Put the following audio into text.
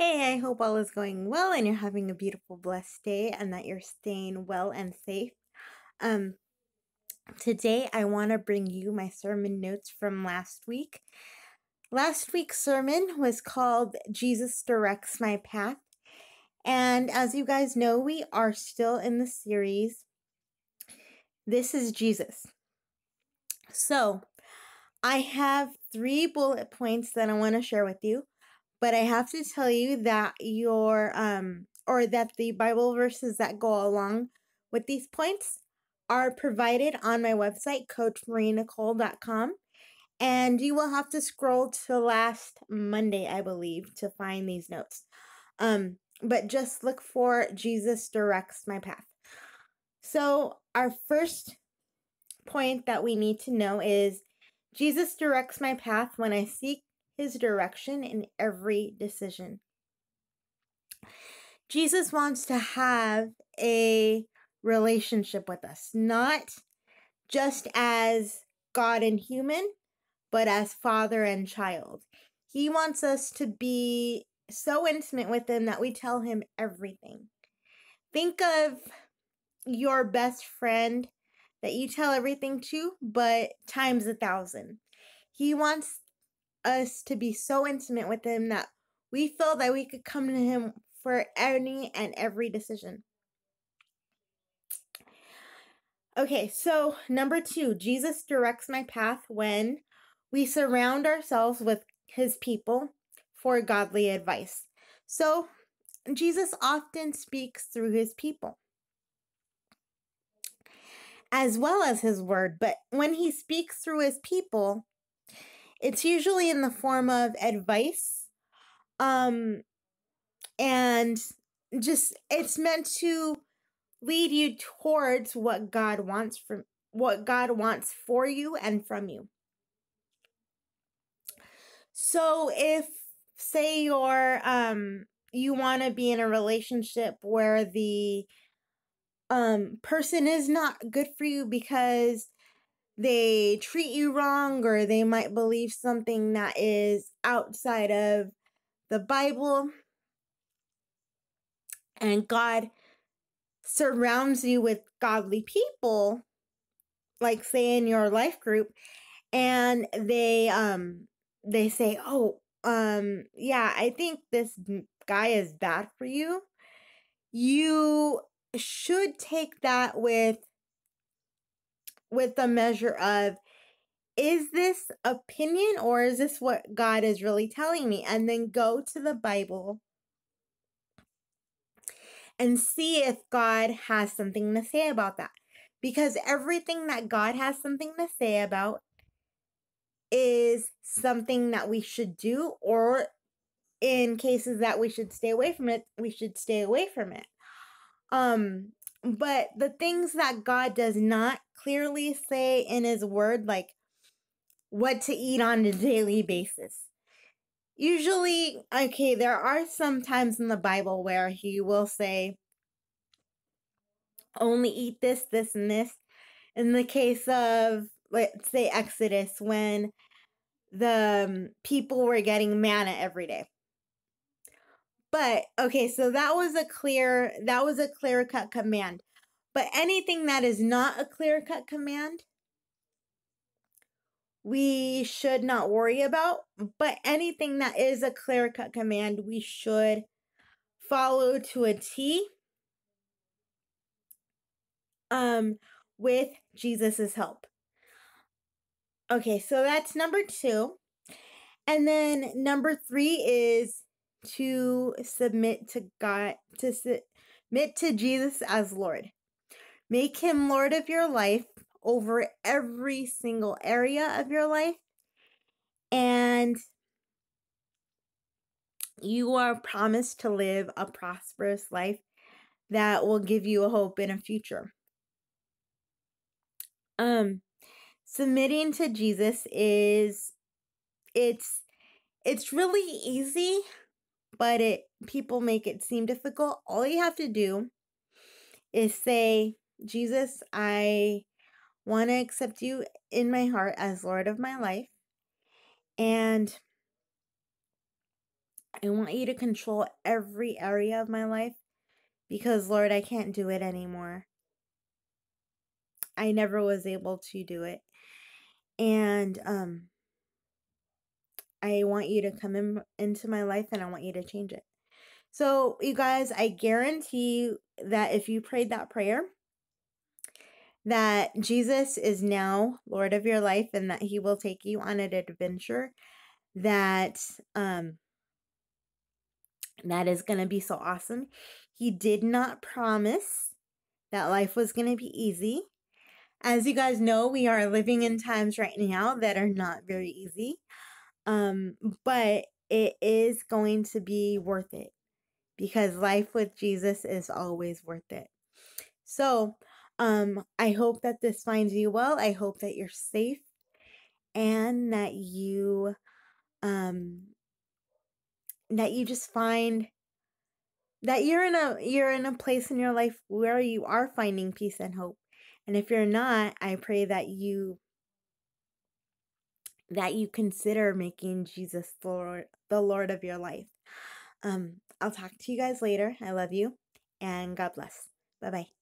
Hey, I hope all is going well and you're having a beautiful, blessed day and that you're staying well and safe. Um, Today I want to bring you my sermon notes from last week. Last week's sermon was called Jesus Directs My Path. And as you guys know, we are still in the series, This is Jesus. So I have 3 bullet points that I want to share with you. But I have to tell you that that the Bible verses that go along with these points are provided on my website, coachmarienicole.com. And you will have to scroll to last Monday, I believe, to find these notes. But just look for Jesus Directs My Path. So our first point that we need to know is Jesus directs my path when I seek his direction in every decision. Jesus wants to have a relationship with us, not just as God and human, but as father and child. He wants us to be so intimate with him that we tell him everything. Think of your best friend that you tell everything to, but times 1,000. He wants us to be so intimate with him that we feel that we could come to him for any and every decision. Okay, so number 2, Jesus directs my path when we surround ourselves with his people for godly advice. So Jesus often speaks through his people as well as his word, but when he speaks through his people, it's usually in the form of advice, and just it's meant to lead you towards what God wants for you and from you. So if say you want to be in a relationship where the person is not good for you because they treat you wrong, or they might believe something that is outside of the Bible, and God surrounds you with godly people, like say in your life group, and they say, "Oh, yeah, I think this guy is bad for you." You should take that with the measure of, is this opinion or is this what God is really telling me? And then go to the Bible and see if God has something to say about that. Because everything that God has something to say about is something that we should do, or in cases that we should stay away from it, we should stay away from it. But the things that God does not clearly say in his word, like what to eat on a daily basis. Usually, okay, there are some times in the Bible where he will say, only eat this, this, and this. In the case of, let's say, Exodus, when the people were getting manna every day. But okay, so that was a clear-cut command. But anything that is not a clear-cut command, we should not worry about. But anything that is a clear-cut command, we should follow to a T, with Jesus's help. Okay, so that's number 2. And then number 3 is to submit to God, to submit to Jesus as Lord. Make him Lord of your life over every single area of your life. And you are promised to live a prosperous life that will give you a hope in a future. Submitting to Jesus it's really easy, but people make it seem difficult. All you have to do is say, Jesus, I want to accept you in my heart as Lord of my life. And I want you to control every area of my life because, Lord, I can't do it anymore. I never was able to do it. And I want you to come into my life and I want you to change it. So, you guys, I guarantee you that if you prayed that prayer, that Jesus is now Lord of your life and that he will take you on an adventure that that is going to be so awesome. He did not promise that life was going to be easy. As you guys know, we are living in times right now that are not very easy. But it is going to be worth it because life with Jesus is always worth it. So, I hope that this finds you well. I hope that you're safe and that you just find that you're in a place in your life where you are finding peace and hope. And if you're not, I pray that you consider making Jesus the Lord of your life. I'll talk to you guys later. I love you and God bless. Bye-bye.